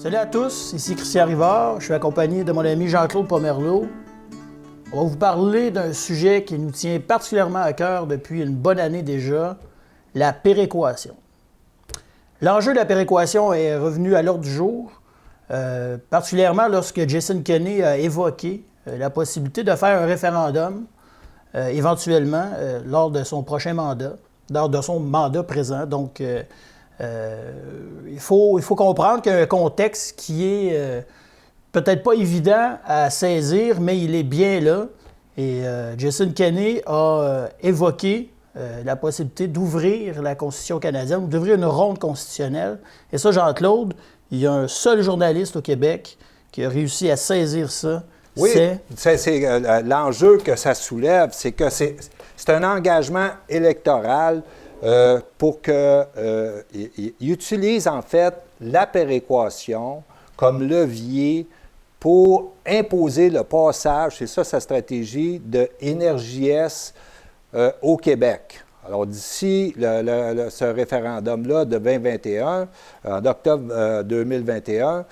Salut à tous, ici Christian Rivard. Je suis accompagné de mon ami Jean-Claude Pomerleau. On va vous parler d'un sujet qui nous tient particulièrement à cœur depuis une bonne année déjà, la péréquation. L'enjeu de la péréquation est revenu à l'ordre du jour, particulièrement lorsque Jason Kenney a évoqué la possibilité de faire un référendum éventuellement lors de son prochain mandat, lors de son mandat présent. Donc, il faut comprendre qu'il y a un contexte qui est peut-être pas évident à saisir, mais il est bien là. Et Jason Kenney a évoqué la possibilité d'ouvrir la Constitution canadienne, d'ouvrir une ronde constitutionnelle. Et ça, Jean-Claude, il y a un seul journaliste au Québec qui a réussi à saisir ça. Oui, c'est l'enjeu que ça soulève, c'est que c'est un engagement électoral pour qu'il utilise en fait la péréquation comme levier pour imposer le passage, c'est ça sa stratégie, de NRJS au Québec. Alors, d'ici ce référendum-là de 2021, en octobre 2021,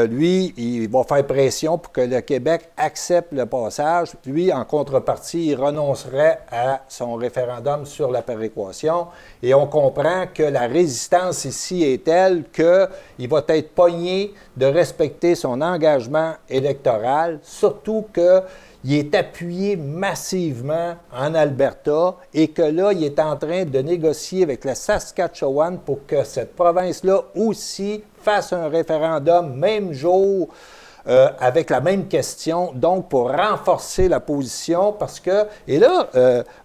lui, il va faire pression pour que le Québec accepte le passage. Lui, en contrepartie, il renoncerait à son référendum sur la péréquation. Et on comprend que la résistance ici est telle qu'il va être pogné de respecter son engagement électoral, surtout que il est appuyé massivement en Alberta et que là, il est en train de négocier avec la Saskatchewan pour que cette province-là aussi fasse un référendum même jour avec la même question, donc pour renforcer la position parce que... Et là,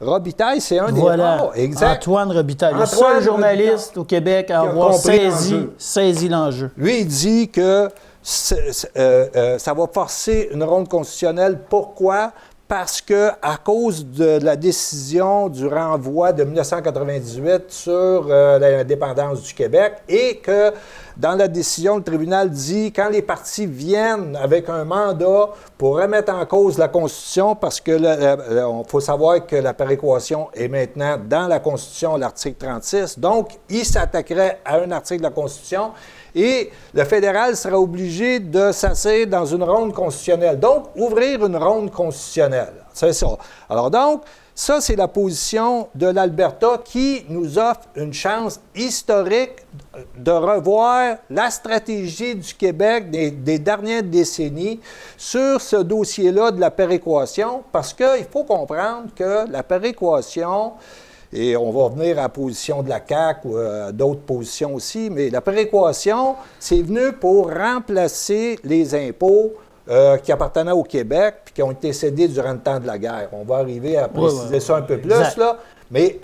Robitaille, c'est un des rares. Exact. Antoine Robitaille, le seul journaliste au Québec à avoir saisi l'enjeu. Lui, il dit que ça va forcer une ronde constitutionnelle. Pourquoi? Parce que à cause de la décision du renvoi de 1998 sur l'indépendance du Québec et que dans la décision, le tribunal dit quand les partis viennent avec un mandat pour remettre en cause la Constitution, parce que il faut savoir que la péréquation est maintenant dans la Constitution, l'article 36, donc il s'attaquerait à un article de la Constitution. Et le fédéral sera obligé de s'asseoir dans une ronde constitutionnelle. Donc, ouvrir une ronde constitutionnelle. C'est ça. Alors donc, ça, c'est la position de l'Alberta qui nous offre une chance historique de revoir la stratégie du Québec des dernières décennies sur ce dossier-là de la péréquation, parce qu'il faut comprendre que la péréquation... Et on va revenir à la position de la CAQ ou d'autres positions aussi, mais la péréquation, c'est venu pour remplacer les impôts qui appartenaient au Québec puis qui ont été cédés durant le temps de la guerre. On va arriver à préciser ça un peu plus, là. Mais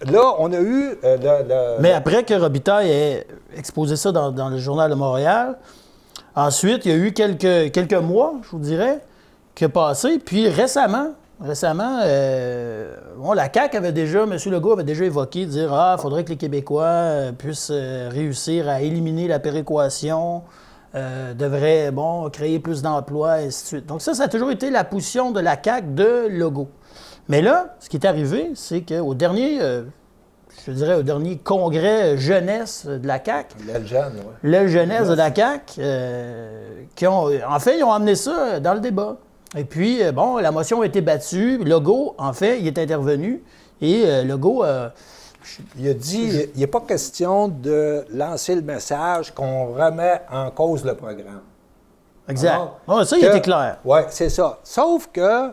là, on a eu... Mais après que Robitaille ait exposé ça dans le Journal de Montréal, ensuite, il y a eu quelques mois, je vous dirais, qui a passé, puis récemment, la CAQ avait déjà, M. Legault avait déjà évoqué, dire « Ah, il faudrait que les Québécois puissent réussir à éliminer la péréquation, devraient, créer plus d'emplois, et ainsi de suite. » Donc ça a toujours été la position de la CAQ de Legault. Mais là, ce qui est arrivé, c'est qu'au dernier, au dernier congrès jeunesse de la CAQ, la jeunesse de la CAQ, ils ont amené ça dans le débat. Et puis, la motion a été battue. Legault, en fait, il est intervenu. Et Legault... il a dit, il n'est pas question de lancer le message qu'on remet en cause le programme. Exact. Ça, il était clair. Oui, c'est ça. Sauf que...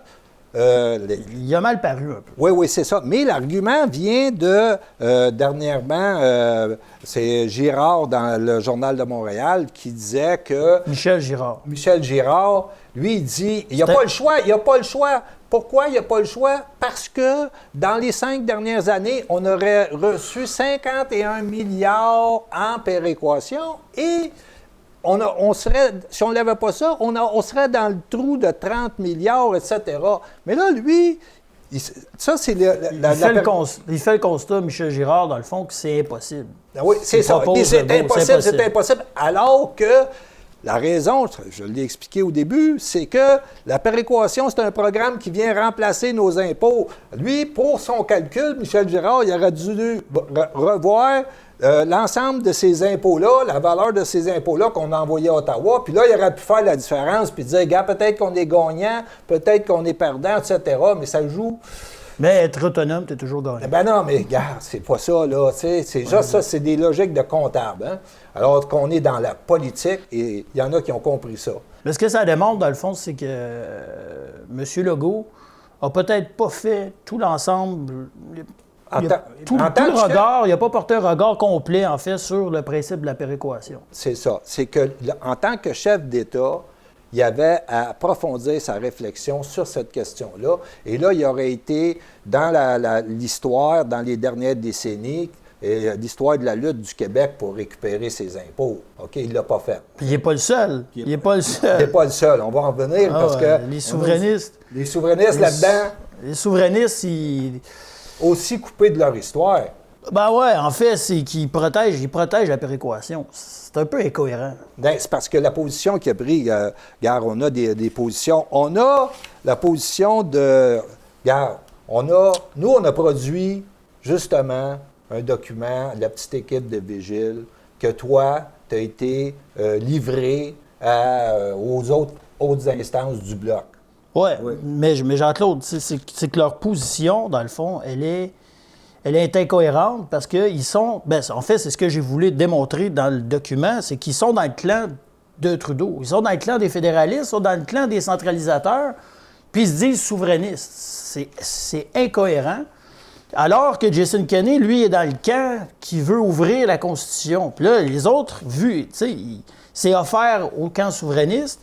il a mal paru un peu. Oui, c'est ça. Mais l'argument vient de, dernièrement, c'est Girard dans le Journal de Montréal qui disait que... Michel Girard, lui, il dit, il n'y a pas le choix. Pourquoi il n'y a pas le choix? Parce que dans les 5 dernières années, on aurait reçu 51 milliards en péréquation et... on serait, si on n'avait pas ça, on serait dans le trou de 30 milliards, etc. Mais là, lui, ça, c'est il fait le constat, Michel Girard, dans le fond, que c'est impossible. Oui, c'est ça. C'est impossible. Alors que La raison, je l'ai expliqué au début, c'est que la péréquation, c'est un programme qui vient remplacer nos impôts. Lui, pour son calcul, Michel Girard, il aurait dû revoir l'ensemble de ces impôts-là, la valeur de ces impôts-là qu'on a envoyés à Ottawa, puis là, il aurait pu faire la différence, puis dire, gars, peut-être qu'on est gagnant, peut-être qu'on est perdant, etc., mais ça joue... Mais être autonome, tu es toujours gagnant. Ben non, mais regarde, c'est pas ça, là. C'est juste ça, c'est des logiques de comptable. Hein? Alors qu'on est dans la politique, et il y en a qui ont compris ça. Mais ce que ça démontre, dans le fond, c'est que M. Legault a peut-être pas fait tout l'ensemble... Il n'a pas porté un regard complet, en fait, sur le principe de la péréquation. C'est ça. C'est que, en tant que chef d'État, il avait à approfondir sa réflexion sur cette question-là. Et là, il aurait été dans l'histoire, dans les dernières décennies, l'histoire de la lutte du Québec pour récupérer ses impôts. OK, il ne l'a pas fait. Puis il n'est pas le seul. Il n'est pas le seul. Il n'est pas le seul. On va en revenir parce que... Les souverainistes... Les souverainistes là-dedans... Les souverainistes, ils... Aussi coupés de leur histoire. Ben ouais, en fait, c'est qu'ils protègent la péréquation. C'est un peu incohérent. Ben, c'est parce que la position qu'il a prise, regarde, on a des positions. On a la position de... Regarde, nous, on a produit justement un document, la petite équipe de Vigile, que toi, tu as été livré aux autres instances du Bloc. Oui, mais Jean-Claude, c'est que leur position, dans le fond, elle est incohérente parce qu'ils sont... Ben, en fait, c'est ce que j'ai voulu démontrer dans le document, c'est qu'ils sont dans le clan de Trudeau. Ils sont dans le clan des fédéralistes, ils sont dans le clan des centralisateurs, puis ils se disent souverainistes. C'est incohérent. Alors que Jason Kenney, lui, est dans le camp qui veut ouvrir la Constitution. Puis là, les autres, c'est offert au camp souverainiste,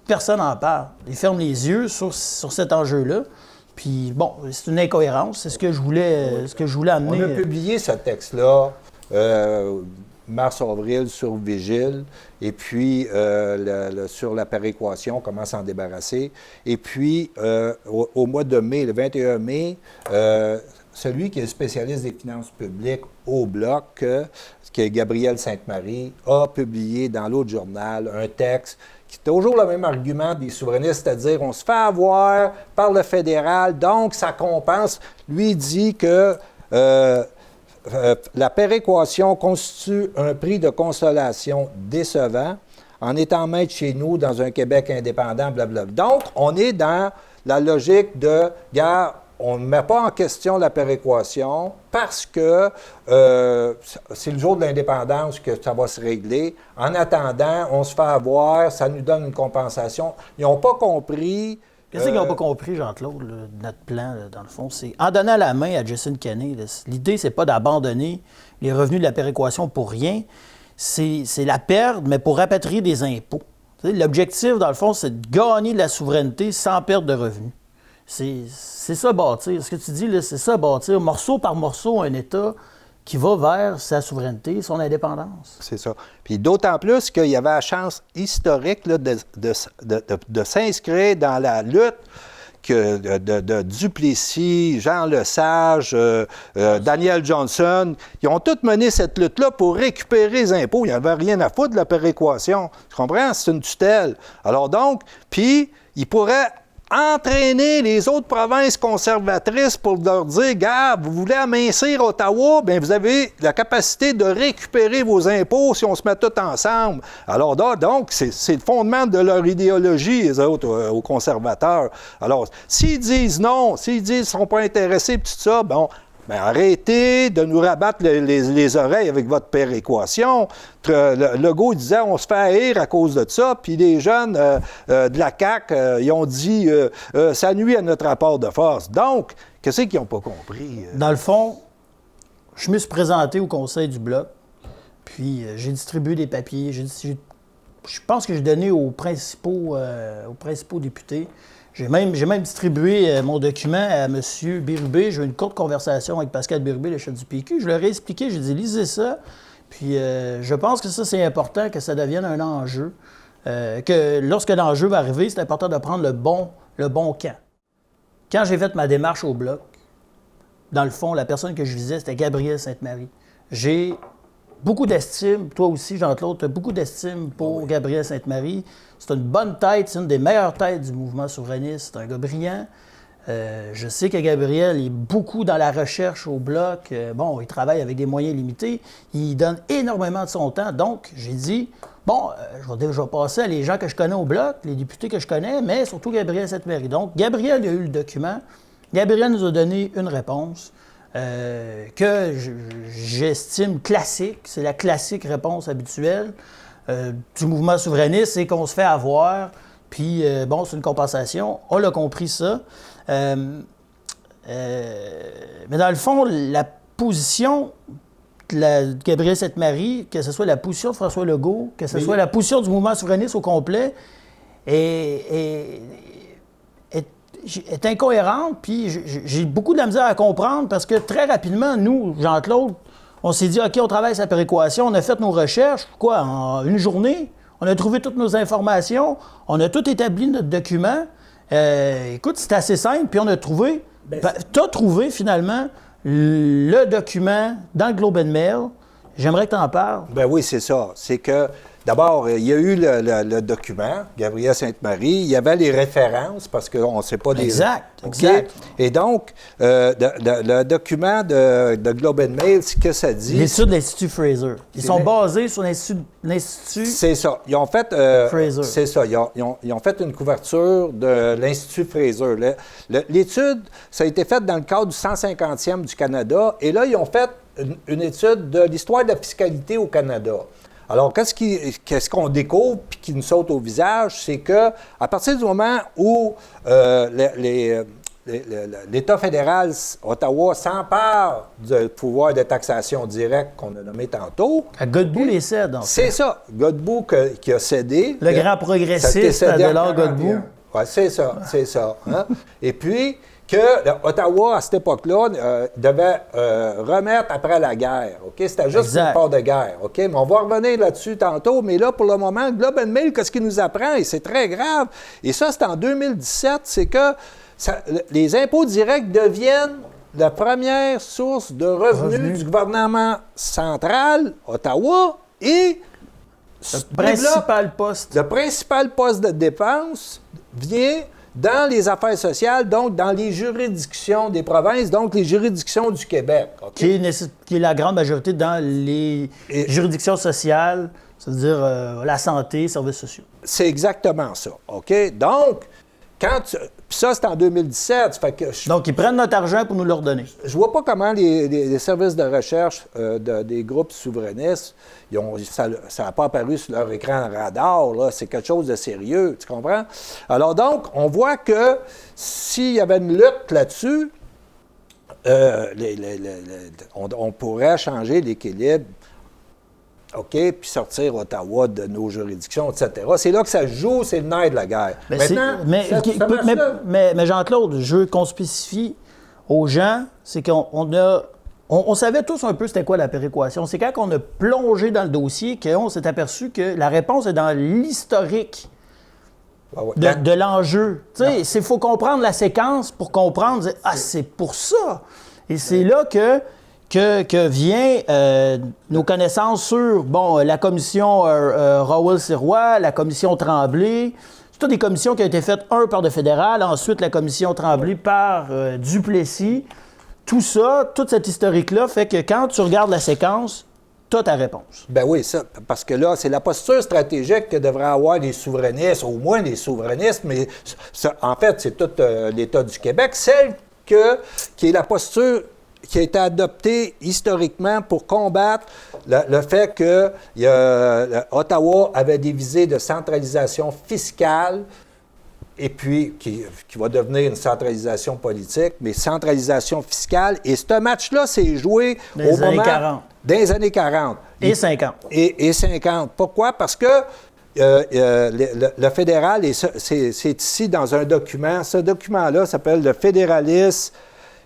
personne n'en parle. Ils ferment les yeux sur cet enjeu-là. Puis bon, c'est une incohérence. C'est ce que je voulais amener. On a publié ce texte-là, mars-avril, sur Vigile, et puis sur la péréquation, comment s'en débarrasser. Et puis, au mois de mai, le 21 mai, celui qui est spécialiste des finances publiques au Bloc, qui est Gabriel Sainte-Marie, a publié dans l'autre journal un texte qui est toujours le même argument des souverainistes, c'est-à-dire on se fait avoir par le fédéral, donc ça compense. Lui dit que la péréquation constitue un prix de consolation décevant en étant maître chez nous dans un Québec indépendant, blablabla. Donc, on est dans la logique de, gars, on ne met pas en question la péréquation parce que c'est le jour de l'indépendance que ça va se régler. En attendant, on se fait avoir, ça nous donne une compensation. Ils n'ont pas compris... Qu'est-ce qu'ils n'ont pas compris, Jean-Claude, notre plan, dans le fond? C'est en donnant la main à Jason Kenney, l'idée, c'est pas d'abandonner les revenus de la péréquation pour rien. C'est la perdre, mais pour rapatrier des impôts. L'objectif, dans le fond, c'est de gagner de la souveraineté sans perdre de revenus. C'est ça bâtir. Ce que tu dis, là, c'est ça bâtir, morceau par morceau, un État qui va vers sa souveraineté, son indépendance. C'est ça. Puis d'autant plus qu'il y avait la chance historique là, de s'inscrire dans la lutte de Duplessis, Jean Lesage, Daniel Johnson. Ils ont tous mené cette lutte-là pour récupérer les impôts. Il n'y avait rien à foutre de la péréquation. Tu comprends? C'est une tutelle. Alors donc, puis, ils pourraient entraîner les autres provinces conservatrices pour leur dire, gars, vous voulez amincir Ottawa, bien, vous avez la capacité de récupérer vos impôts si on se met tous ensemble. Alors donc, c'est le fondement de leur idéologie, les autres, aux conservateurs. Alors, s'ils disent non, s'ils disent qu'ils ne sont pas intéressés, tout ça, bon, bien, arrêtez de nous rabattre les oreilles avec votre péréquation. Legault disait, on se fait haïr à cause de ça, puis les jeunes de la CAQ, ils ont dit, ça nuit à notre rapport de force. Donc, qu'est-ce qu'ils n'ont pas compris? Dans le fond, je me suis présenté au Conseil du Bloc, puis j'ai distribué des papiers. Je pense que j'ai donné aux principaux députés. J'ai même distribué mon document à M. Bérubé. J'ai eu une courte conversation avec Pascal Bérubé, le chef du PQ. Je leur ai expliqué, j'ai dit, lisez ça. Puis je pense que ça, c'est important que ça devienne un enjeu. Que lorsque l'enjeu va arriver, c'est important de prendre le bon camp. Quand j'ai fait ma démarche au Bloc, dans le fond, la personne que je visais, c'était Gabriel Sainte-Marie. J'ai beaucoup d'estime. Toi aussi, Jean-Claude, tu as beaucoup d'estime pour Gabriel Sainte-Marie. C'est une bonne tête, c'est une des meilleures têtes du mouvement souverainiste. C'est un gars brillant. Je sais que Gabriel est beaucoup dans la recherche au Bloc. Il travaille avec des moyens limités. Il donne énormément de son temps. Donc, j'ai dit, je vais passer à les gens que je connais au Bloc, les députés que je connais, mais surtout Gabriel Sainte-Marie. Donc, Gabriel a eu le document. Gabriel nous a donné une réponse que j'estime classique. C'est la classique réponse habituelle du mouvement souverainiste, c'est qu'on se fait avoir. Puis, c'est une compensation. On l'a compris, ça. Mais dans le fond, la position de Gabriel Sainte-Marie, que ce soit la position de François Legault, que ce soit la position du mouvement souverainiste au complet, est incohérente. Puis, j'ai beaucoup de la misère à comprendre parce que très rapidement, nous, Jean-Claude, on s'est dit, OK, on travaille sa péréquation, on a fait nos recherches, en une journée. On a trouvé toutes nos informations, on a tout établi notre document. Écoute, c'est assez simple, puis on a trouvé... tu as trouvé, finalement, le document dans le Globe and Mail. J'aimerais que tu en parles. Ben oui, c'est ça. C'est que, d'abord, il y a eu le document, Gabriel Sainte-Marie. Il y avait les références, parce qu'on ne sait pas des... Exact. Et donc, le document de Globe and Mail, ce que ça dit... L'étude de l'Institut Fraser. Ils sont basés sur l'Institut... C'est ça. Ils ont fait... Fraser. C'est ça. Ils ont fait une couverture de l'Institut Fraser. L'étude, ça a été fait dans le cadre du 150e du Canada. Et là, ils ont fait une étude de l'histoire de la fiscalité au Canada. Alors, qu'est-ce qu'on découvre puis qui nous saute au visage, c'est que à partir du moment où l'État fédéral, Ottawa, s'empare du pouvoir de taxation directe qu'on a nommé tantôt... Godbout les cède, en fait. C'est ça. Godbout qui a cédé. Le grand progressiste Adélard Godbout. Oui, c'est ça. Hein? Et puis... que Ottawa, à cette époque-là, devait remettre après la guerre. OK? C'était juste une part de guerre. OK? Mais on va revenir là-dessus tantôt. Mais là, pour le moment, Globe and Mail, qu'est-ce qu'il nous apprend? Et c'est très grave. Et ça, c'est en 2017. C'est que les impôts directs deviennent la première source de revenus du gouvernement central, Ottawa, et... Le principal poste de dépense vient... dans les affaires sociales, donc dans les juridictions des provinces, donc les juridictions du Québec. Okay? Qui est la grande majorité dans les juridictions sociales, c'est-à-dire la santé, les services sociaux. C'est exactement ça. OK? Donc, puis ça, c'est en 2017. Ça fait que donc, ils prennent notre argent pour nous le redonner. Je vois pas comment les services de recherche des groupes souverainistes, ça n'a pas apparu sur leur écran radar. Là. C'est quelque chose de sérieux, tu comprends? Alors donc, on voit que s'il y avait une lutte là-dessus, on pourrait changer l'équilibre. OK, puis sortir Ottawa de nos juridictions, etc. C'est là que ça joue, c'est le nerf de la guerre. Mais Jean-Claude, je veux qu'on spécifie aux gens, c'est qu'on savait tous un peu c'était quoi la péréquation. C'est quand on a plongé dans le dossier qu'on s'est aperçu que la réponse est dans l'historique de l'enjeu. Tu sais, il faut comprendre la séquence pour comprendre, c'est pour ça. Et c'est là que vient nos connaissances sur, la commission Rowell-Sirois, la commission Tremblay. C'est toutes des commissions qui ont été faites, un par le fédéral, ensuite la commission Tremblay par Duplessis. Tout ça, toute cette historique-là fait que quand tu regardes la séquence, tu as ta réponse. Ben oui, ça, parce que là, c'est la posture stratégique que devraient avoir les souverainistes, au moins les souverainistes, mais ça, en fait, c'est tout l'État du Québec, celle qui est la posture qui a été adopté historiquement pour combattre le fait que Ottawa avait des visées de centralisation fiscale et puis qui va devenir une centralisation politique, mais centralisation fiscale. Et ce match-là s'est joué dans les années 40. Et 50. Et 50. Pourquoi? Parce que le fédéral, c'est ici dans un document. Ce document-là s'appelle le Fédéralisme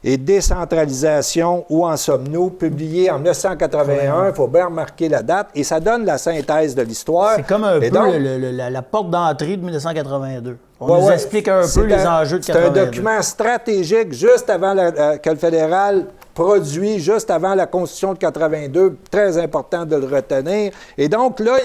et décentralisation, où en sommes-nous, publié en 1981, il faut bien remarquer la date, et ça donne la synthèse de l'histoire. C'est comme un peu donc, la porte d'entrée de 1982. On nous explique un peu les enjeux de 82. C'est un document stratégique juste avant que le fédéral produit juste avant la Constitution de 82, très important de le retenir. Et donc là,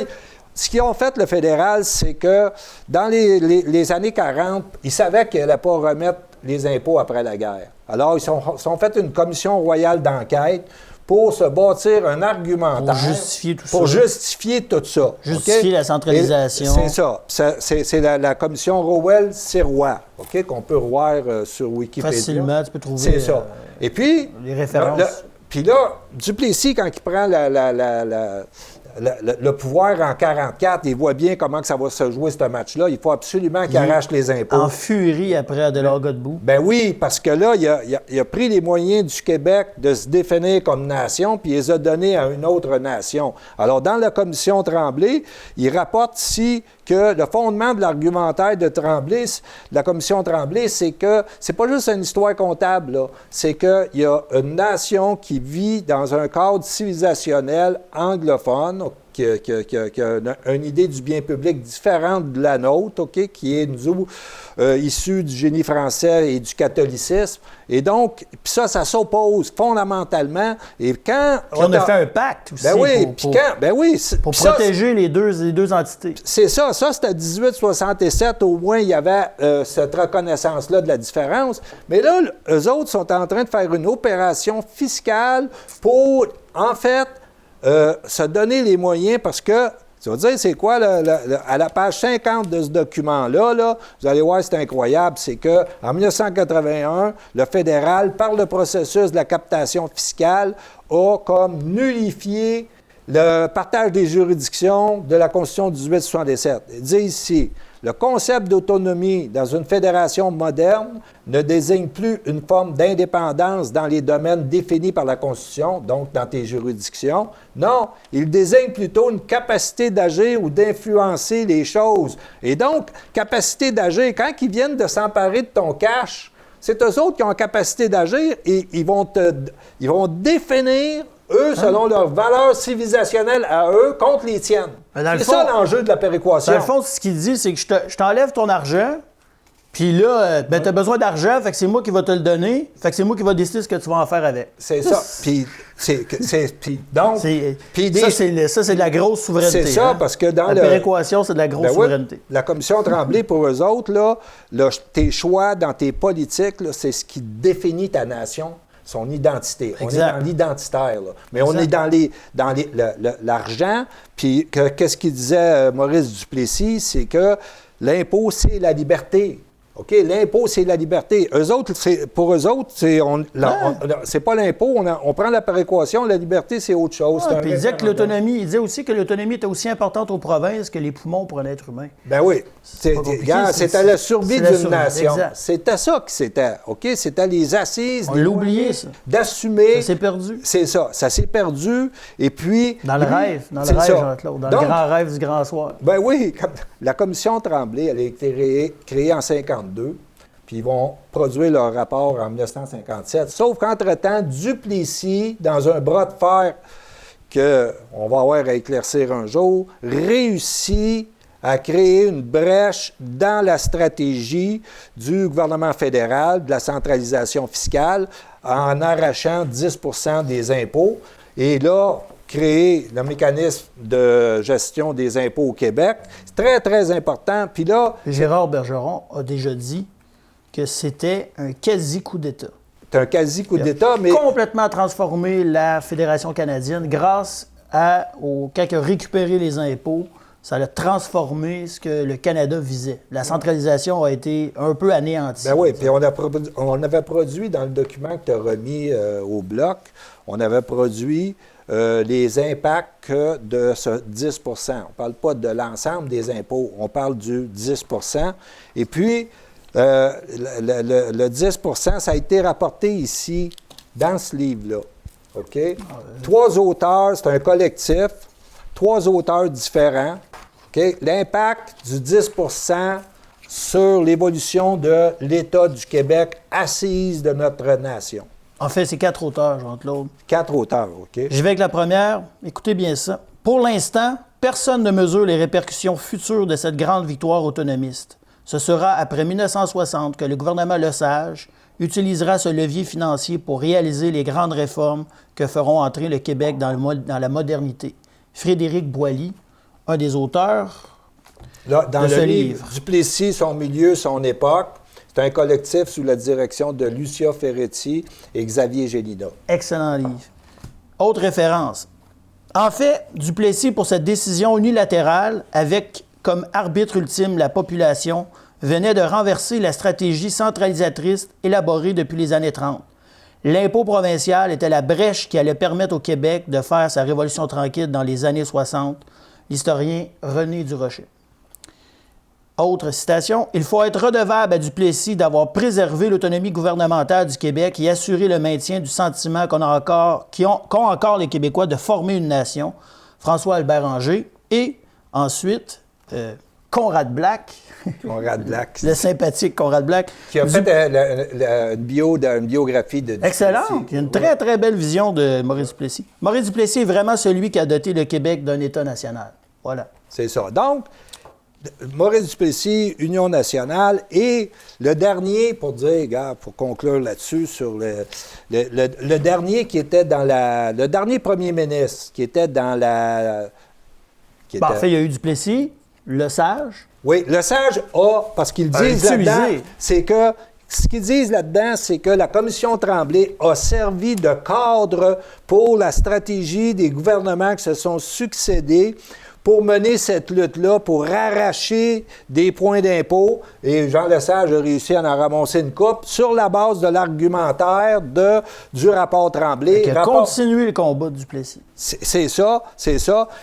ce qu'ils ont fait, le fédéral, c'est que dans les années 40, ils savaient qu'ils n'allaient pas remettre les impôts après la guerre. Alors, ils sont fait une commission royale d'enquête pour se bâtir un argumentaire. Pour justifier tout ça. Pour justifier tout ça. Justifier la centralisation. C'est ça. C'est la commission Rowell-Sirois, OK, qu'on peut voir sur Wikipédia. Facilement, tu peux trouver c'est ça. Et puis, les références. Puis là, Duplessis, quand il prend le pouvoir en 1944, il voit bien comment que ça va se jouer, ce match-là. Il faut absolument qu'il arrache les impôts. En furie après Adélard Godbout. Ben oui, parce que là, il a pris les moyens du Québec de se définir comme nation, puis il les a donnés à une autre nation. Alors, dans la commission Tremblay, il rapporte ici que le fondement de l'argumentaire de Tremblay, de la commission Tremblay, c'est que c'est pas juste une histoire comptable, là. C'est qu'il y a une nation qui vit dans un cadre civilisationnel anglophone, qui a une idée du bien public différente de la nôtre, OK, qui est, nous, issue du génie français et du catholicisme. Et donc, puis ça s'oppose fondamentalement. Et quand on a fait un pacte aussi. Pour protéger les deux entités. C'est ça. Ça, c'était 1867. Au moins, il y avait cette reconnaissance-là de la différence. Mais là, eux autres sont en train de faire une opération fiscale pour, en fait, se donner les moyens parce que, tu vas dire, c'est quoi, à la page 50 de ce document-là, là, vous allez voir, c'est incroyable, c'est qu'en 1981, le fédéral, par le processus de la captation fiscale, a comme nullifié le partage des juridictions de la Constitution de 1867. Il dit ici, le concept d'autonomie dans une fédération moderne ne désigne plus une forme d'indépendance dans les domaines définis par la Constitution, donc dans tes juridictions. Non, il désigne plutôt une capacité d'agir ou d'influencer les choses. Et donc, capacité d'agir, quand ils viennent de s'emparer de ton cash, c'est eux autres qui ont la capacité d'agir et ils vont définir eux, selon leurs valeurs civilisationnelles à eux, contre les tiennes. C'est ça l'enjeu de la péréquation. Dans le fond, ce qu'il dit, c'est que je t'enlève ton argent, puis là, tu as besoin d'argent, fait que c'est moi qui va te le donner, fait que c'est moi qui va décider ce que tu vas en faire avec. C'est ça. Ça, c'est de la grosse souveraineté. C'est ça, parce que dans la péréquation, c'est de la grosse souveraineté. La commission Tremblay, pour eux autres, là, tes choix dans tes politiques, là, c'est ce qui définit ta nation. Son identité. Exact. On est dans l'identitaire, là. Mais on est dans l'argent. Puis, qu'est-ce qu'il disait Maurice Duplessis? C'est que l'impôt, c'est la liberté. OK? L'impôt, c'est la liberté. Pour eux autres, c'est pas l'impôt. On prend la péréquation. La liberté, c'est autre chose. Puis il disait aussi que l'autonomie était aussi importante aux provinces que les poumons pour un être humain. Ben oui. C'était la survie d'une nation. Exact. C'était ça que c'était. OK? C'était les assises. On l'a oublié, ça. D'assumer. Ça s'est perdu. C'est ça. Ça s'est perdu. Et puis. Dans le rêve, Jean-Claude. Dans le grand rêve du grand soir. Ben oui. La commission Tremblay, elle a été créée en 1952. Puis ils vont produire leur rapport en 1957. Sauf qu'entre-temps, Duplessis, dans un bras de fer qu'on va avoir à éclaircir un jour, réussit à créer une brèche dans la stratégie du gouvernement fédéral, de la centralisation fiscale, en arrachant 10 % des impôts. Et là, créer le mécanisme de gestion des impôts au Québec. C'est très, très important. Puis là... Gérard Bergeron a déjà dit que c'était un quasi-coup d'État. C'est un quasi-coup d'État, mais... complètement transformé la Fédération canadienne grâce quand il a récupéré les impôts. Ça a transformé ce que le Canada visait. La centralisation a été un peu anéantie. Ben oui, puis on avait produit dans le document que tu as remis au Bloc, on avait produit les impacts de ce 10 % On ne parle pas de l'ensemble des impôts, on parle du 10 % Et puis, le 10 % ça a été rapporté ici, dans ce livre-là. OK? 3 auteurs, c'est un collectif, 3 auteurs différents. OK? L'impact du 10 % sur l'évolution de l'État du Québec assise de notre nation. En fait, c'est 4 auteurs, Jean-Claude. 4 auteurs, OK? J'y vais avec la première. Écoutez bien ça. Pour l'instant, personne ne mesure les répercussions futures de cette grande victoire autonomiste. Ce sera après 1960 que le gouvernement Lesage utilisera ce levier financier pour réaliser les grandes réformes que feront entrer le Québec dans la modernité. Frédéric Boilly, un des auteurs là, dans de le ce livre Duplessis, son milieu, son époque, c'est un collectif sous la direction de Lucia Ferretti et Xavier Gélinas. Excellent livre. Autre référence. En fait, Duplessis, pour cette décision unilatérale, avec comme arbitre ultime la population, venait de renverser la stratégie centralisatrice élaborée depuis les années 30. L'impôt provincial était la brèche qui allait permettre au Québec de faire sa révolution tranquille dans les années 60. L'historien René Durocher. Autre citation. « Il faut être redevable à Duplessis d'avoir préservé l'autonomie gouvernementale du Québec et assuré le maintien du sentiment qu'ont encore les Québécois de former une nation. » François-Albert Anger. Et ensuite, Conrad Black. Conrad Black. Le sympathique Conrad Black. Qui a fait une biographie de Duplessis. Excellent. Il y a une très, très belle vision de Maurice Duplessis. Maurice Duplessis est vraiment celui qui a doté le Québec d'un État national. Voilà. C'est ça. Donc, Maurice Duplessis, Union nationale, et le dernier, pour dire, gars, pour conclure là-dessus, sur le dernier qui était dans le dernier premier ministre, qui était dans la... En fait, il y a eu Duplessis, Lesage. Oui, Lesage a, parce qu'ils disent là-dedans, c'est que ce qu'ils disent là-dedans, c'est que la commission Tremblay a servi de cadre pour la stratégie des gouvernements qui se sont succédés pour mener cette lutte-là, pour arracher des points d'impôt. Et Jean Lesage a réussi à en ramasser une coupe sur la base de l'argumentaire du rapport Tremblay. Qui a continué le combat de Duplessis. C'est ça.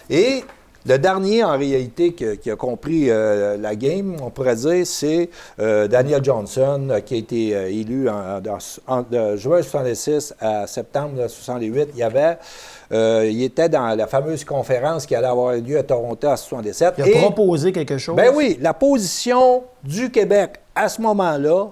Et le dernier, en réalité, qui a compris la game, on pourrait dire, c'est Daniel Johnson, qui a été élu de juin 1966 à septembre 1968. Il était dans la fameuse conférence qui allait avoir lieu à Toronto en 1977. Il a proposé quelque chose. Ben oui, la position du Québec à ce moment-là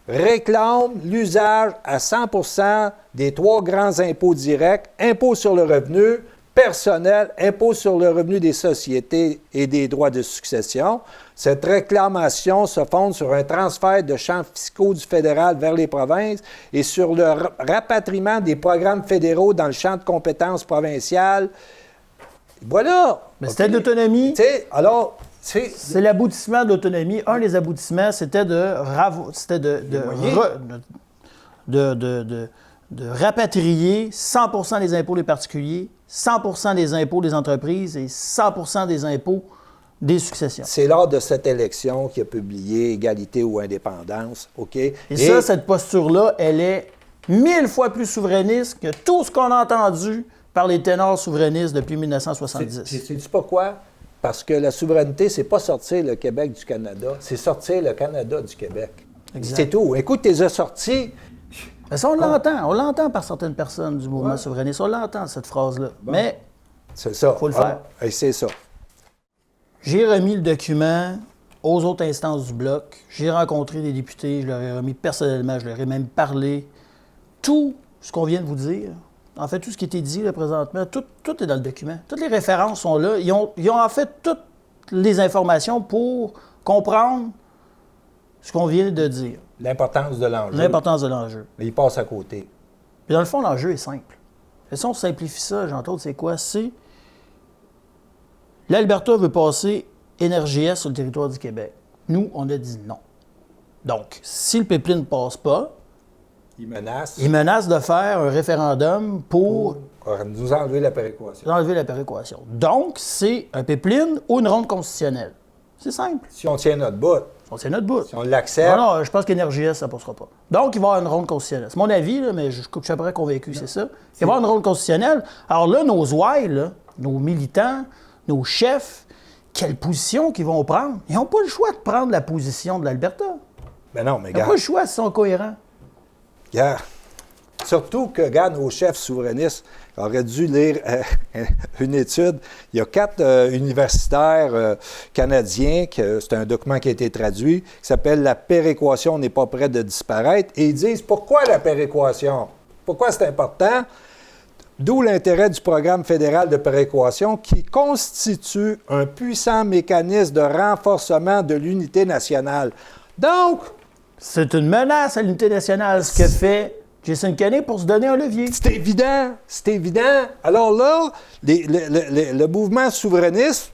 réclame l'usage à 100% des 3 grands impôts directs, impôt sur le revenu, personnel, impôt sur le revenu des sociétés et des droits de succession. Cette réclamation se fonde sur un transfert de champs fiscaux du fédéral vers les provinces et sur le rapatriement des programmes fédéraux dans le champ de compétences provinciales. Voilà. Mais c'était de l'autonomie. Alors, c'est l'aboutissement de l'autonomie. Un des aboutissements, c'était de rapatrier 100% des impôts des particuliers, 100% des impôts des entreprises et 100% des impôts des successions. C'est lors de cette élection qu'il a publié « Égalité ou indépendance ». OK? Et ça, cette posture-là, elle est 1000 fois plus souverainiste que tout ce qu'on a entendu par les ténors souverainistes depuis 1970. Sais-tu pourquoi? Parce que la souveraineté, c'est pas sortir le Québec du Canada, c'est sortir le Canada du Québec. Exact. C'est tout. Écoute, t'es sortis. Mais ça, on l'entend par certaines personnes du mouvement souverainiste, on l'entend, cette phrase-là. Bon. Mais c'est ça. Il faut le faire. C'est ça. J'ai remis le document aux autres instances du Bloc. J'ai rencontré des députés, je leur ai remis personnellement, je leur ai même parlé. Tout ce qu'on vient de vous dire, en fait, tout ce qui a été dit là, présentement, tout est dans le document. Toutes les références sont là. Ils ont en fait toutes les informations pour comprendre ce qu'on vient de dire. L'importance de l'enjeu. L'importance de l'enjeu. Mais il passe à côté. Puis dans le fond, l'enjeu est simple. Et si on simplifie ça, Jean-Claude, c'est quoi? C'est l'Alberta veut passer NRJS sur le territoire du Québec. Nous, on a dit non. Donc, si le pipeline ne passe pas, il menace de faire un référendum pour nous enlever la péréquation. Donc, c'est un pipeline ou une ronde constitutionnelle. C'est simple. Si on tient notre bout. Si on l'accepte. Non, je pense qu'NRJS, ça ne passera pas. Donc, il va y avoir une ronde constitutionnelle. C'est mon avis, là, mais je suis à peu près convaincu que c'est ça. Il va y avoir une ronde constitutionnelle. Alors là, nos ouailles, là, nos militants, nos chefs, quelle position qu'ils vont prendre? Ils n'ont pas le choix de prendre la position de l'Alberta. Mais non, mais ils n'ont pas le choix s'ils sont cohérents. Surtout que, nos chefs souverainistes auraient dû lire une étude. Il y a 4 universitaires canadiens, c'est un document qui a été traduit, qui s'appelle « La péréquation n'est pas près de disparaître ». Et ils disent « Pourquoi la péréquation? Pourquoi c'est important? » D'où l'intérêt du programme fédéral de péréquation qui constitue un puissant mécanisme de renforcement de l'unité nationale. Donc, c'est une menace à l'unité nationale, ce que fait Jason Kenney pour se donner un levier. c'est évident, c'est évident. Alors là, le mouvement souverainiste,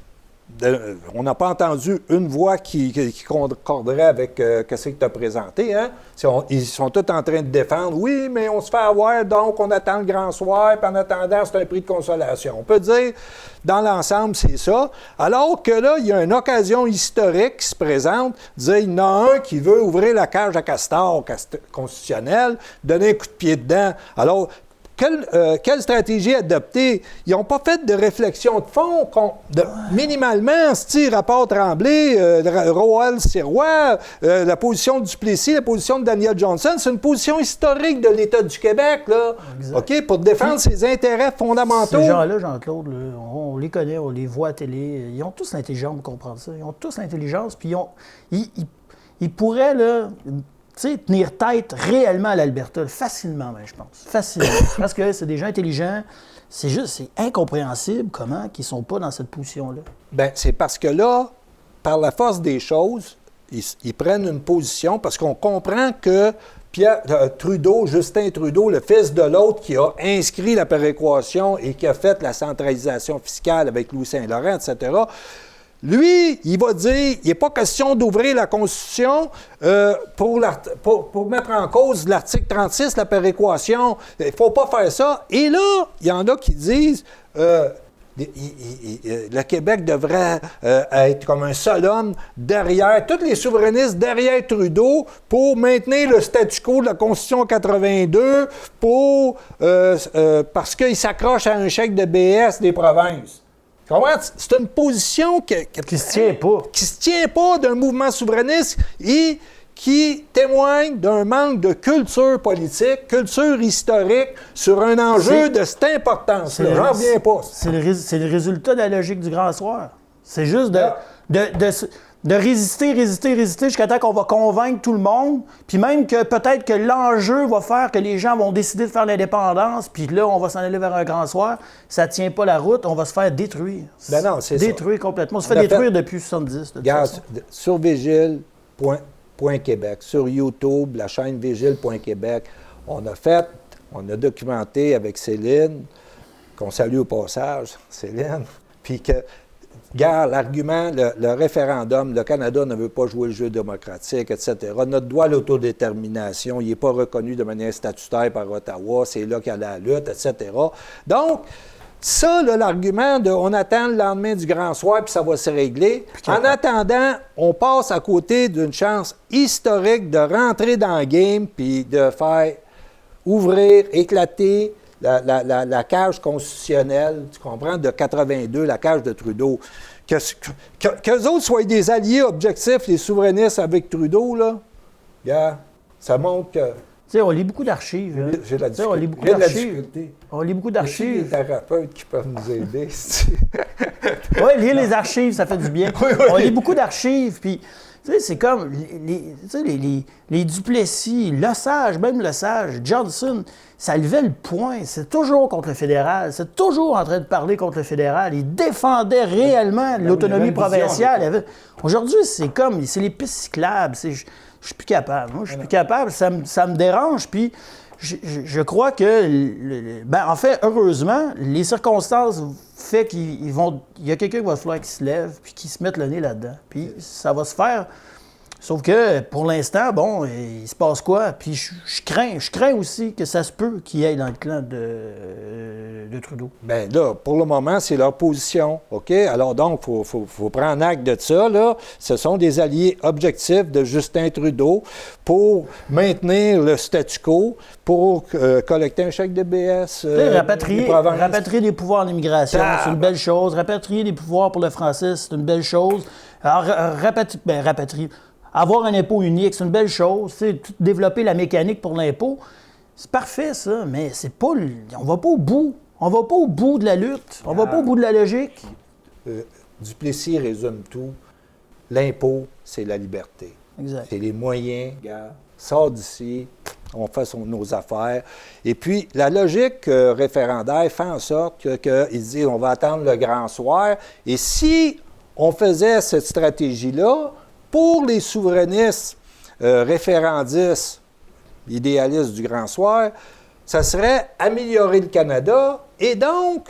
on n'a pas entendu une voix qui concorderait avec ce que tu as présenté. Hein? Ils sont tous en train de défendre. Oui, mais on se fait avoir, donc on attend le grand soir, puis en attendant, c'est un prix de consolation. On peut dire, dans l'ensemble, c'est ça. Alors que là, il y a une occasion historique qui se présente. Dire, il y en a un qui veut ouvrir la cage à castor constitutionnelle, donner un coup de pied dedans. Alors, quelle stratégie adopter? Ils n'ont pas fait de réflexion de fond. Minimalement, rapport Tremblay, Roel Sirois, la position du Duplessis, la position de Daniel Johnson, c'est une position historique de l'État du Québec, là, OK, pour défendre ses intérêts fondamentaux. Ces gens-là, Jean-Claude, là, on les connaît, on les voit à la télé. Ils ont tous l'intelligence pour comprendre ça. Ils ont tous l'intelligence, puis ils pourraient, là, tenir tête réellement à l'Alberta, facilement, je pense. Facilement. Parce que c'est des gens intelligents. C'est incompréhensible comment ils ne sont pas dans cette position-là. Bien, c'est parce que là, par la force des choses, ils prennent une position parce qu'on comprend que Justin Trudeau, le fils de l'autre qui a inscrit la péréquation et qui a fait la centralisation fiscale avec Louis Saint-Laurent, etc., lui, il va dire, il n'est pas question d'ouvrir la Constitution pour mettre en cause l'article 36, la péréquation. Il ne faut pas faire ça. Et là, il y en a qui disent, le Québec devrait être comme un seul homme derrière, tous les souverainistes derrière Trudeau pour maintenir le statu quo de la Constitution 82 parce qu'il s'accroche à un chèque de BS des provinces. C'est une position qui se tient pas. Qui se tient pas d'un mouvement souverainiste et qui témoigne d'un manque de culture politique, culture historique sur un enjeu de cette importance. J'en reviens pas. C'est le résultat de la logique du grand soir. C'est juste de résister jusqu'à temps qu'on va convaincre tout le monde, puis même que peut-être que l'enjeu va faire que les gens vont décider de faire l'indépendance, puis là, on va s'en aller vers un grand soir. Ça ne tient pas la route, on va se faire détruire. Ben non, c'est détruire ça. Complètement. On se fait détruire depuis 70. Regarde, sur Vigile.Québec, sur YouTube, la chaîne Vigile.Québec, on a documenté avec Céline, qu'on salue au passage, Céline, puis que regarde, l'argument, le référendum, le Canada ne veut pas jouer le jeu démocratique, etc. Notre droit à l'autodétermination, il n'est pas reconnu de manière statutaire par Ottawa, c'est là qu'il y a la lutte, etc. Donc, ça, là, l'argument de on attend le lendemain du grand soir puis ça va se régler. En attendant, on passe à côté d'une chance historique de rentrer dans le game puis de faire ouvrir, éclater la cage constitutionnelle, tu comprends, de 82, la cage de Trudeau. Qu'eux autres soient des alliés objectifs, les souverainistes avec Trudeau, là, yeah, ça montre que... Tu sais, on lit beaucoup d'archives. J'ai de la difficulté. On lit beaucoup d'archives. On lit beaucoup d'archives. Il y a des thérapeutes qui peuvent nous aider. Oui, lire les archives, ça fait du bien. Oui. On lit beaucoup d'archives, puis... Tu sais, c'est comme les Duplessis, Lesage, même Lesage, Johnson, ça levait le poing. C'est toujours contre le fédéral. C'est toujours en train de parler contre le fédéral. Ils défendaient réellement l'autonomie provinciale. Aujourd'hui, c'est les pistes cyclables. Je suis plus capable. Moi, je suis plus capable. Ça me dérange. Puis, je crois que, en fait, heureusement, les circonstances fait qu'il y a quelqu'un qui va falloir qui se lève puis qui se mette le nez là-dedans. Puis ça va se faire. Sauf que, pour l'instant, bon, il se passe quoi? Puis je crains aussi que ça se peut qu'il y ait dans le clan de Trudeau. Bien là, pour le moment, c'est leur position, OK? Alors donc, il faut prendre acte de ça, là. Ce sont des alliés objectifs de Justin Trudeau pour maintenir le statu quo, pour collecter un chèque de BS. Rapatrier des pouvoirs en immigration, c'est une belle chose. Rapatrier des pouvoirs pour le français, c'est une belle chose. Alors, rapatrier... Avoir un impôt unique, c'est une belle chose. Développer la mécanique pour l'impôt, c'est parfait, ça, mais c'est pas... On va pas au bout. On va pas au bout de la lutte. On va pas au bout de la logique. Duplessis résume tout. L'impôt, c'est la liberté. Exact. C'est les moyens. Regarde, sors d'ici, on fait nos affaires. Et puis, la logique référendaire fait en sorte qu'ils disent on va attendre le grand soir. Et si on faisait cette stratégie-là, pour les souverainistes référendistes, idéalistes du grand soir, ça serait améliorer le Canada et donc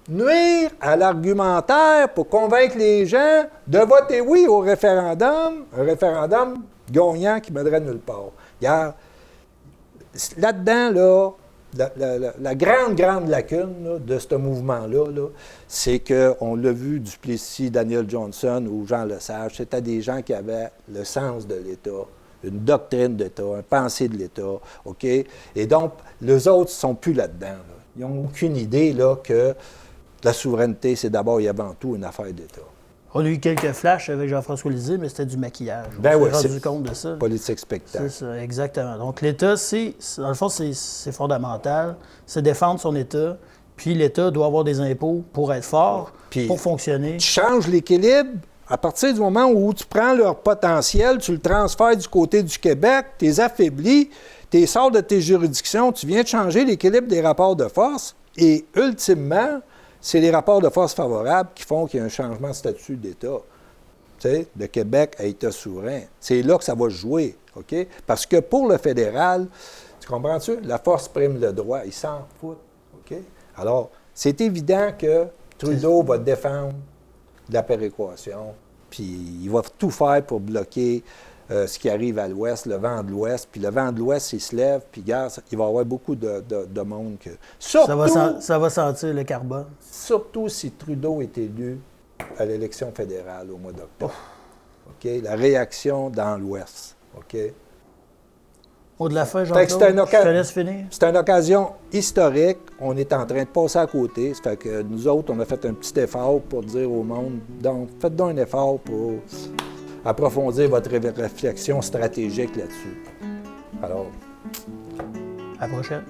nuire à l'argumentaire pour convaincre les gens de voter oui au référendum, un référendum gagnant qui mènerait nulle part. Là-dedans, la grande lacune là, de ce mouvement-là, c'est qu'on l'a vu Duplessis, Daniel Johnson ou Jean Lesage, c'était des gens qui avaient le sens de l'État, une doctrine d'État, une pensée de l'État, OK? Et donc, les autres ne sont plus là-dedans. Là. Ils n'ont aucune idée là, que la souveraineté, c'est d'abord et avant tout une affaire d'État. On a eu quelques flashs avec Jean-François Lisée, mais c'était du maquillage. Ben oui, on s'est rendu compte de ça. Politique spectacle. C'est ça, exactement. Donc, l'État, dans le fond, c'est fondamental. C'est défendre son État. Puis l'État doit avoir des impôts pour être fort, Puis, pour fonctionner. Tu changes l'équilibre à partir du moment où tu prends leur potentiel, tu le transfères du côté du Québec, tu les affaiblis, tu les sors de tes juridictions, tu viens de changer l'équilibre des rapports de force et, ultimement, c'est les rapports de force favorables qui font qu'il y a un changement de statut d'État. Tu sais, de Québec à État souverain. C'est là que ça va se jouer, OK? Parce que pour le fédéral, tu comprends-tu? La force prime le droit. Ils s'en foutent, OK? Alors, c'est évident que Trudeau va défendre la péréquation, puis il va tout faire pour bloquer ce qui arrive à l'Ouest, le vent de l'Ouest. Puis le vent de l'Ouest, il se lève, puis regarde, il va y avoir beaucoup de monde. Surtout, ça va sentir le carbone. Surtout si Trudeau est élu à l'élection fédérale au mois d'octobre. OK? La réaction dans l'Ouest. OK? Mot de la fin, Jean-Claude, je te laisse finir. C'est une occasion historique. On est en train de passer à côté. Ça fait que nous autres, on a fait un petit effort pour dire au monde, donc faites donc un effort pour approfondir votre réflexion stratégique là-dessus. Alors, à la prochaine.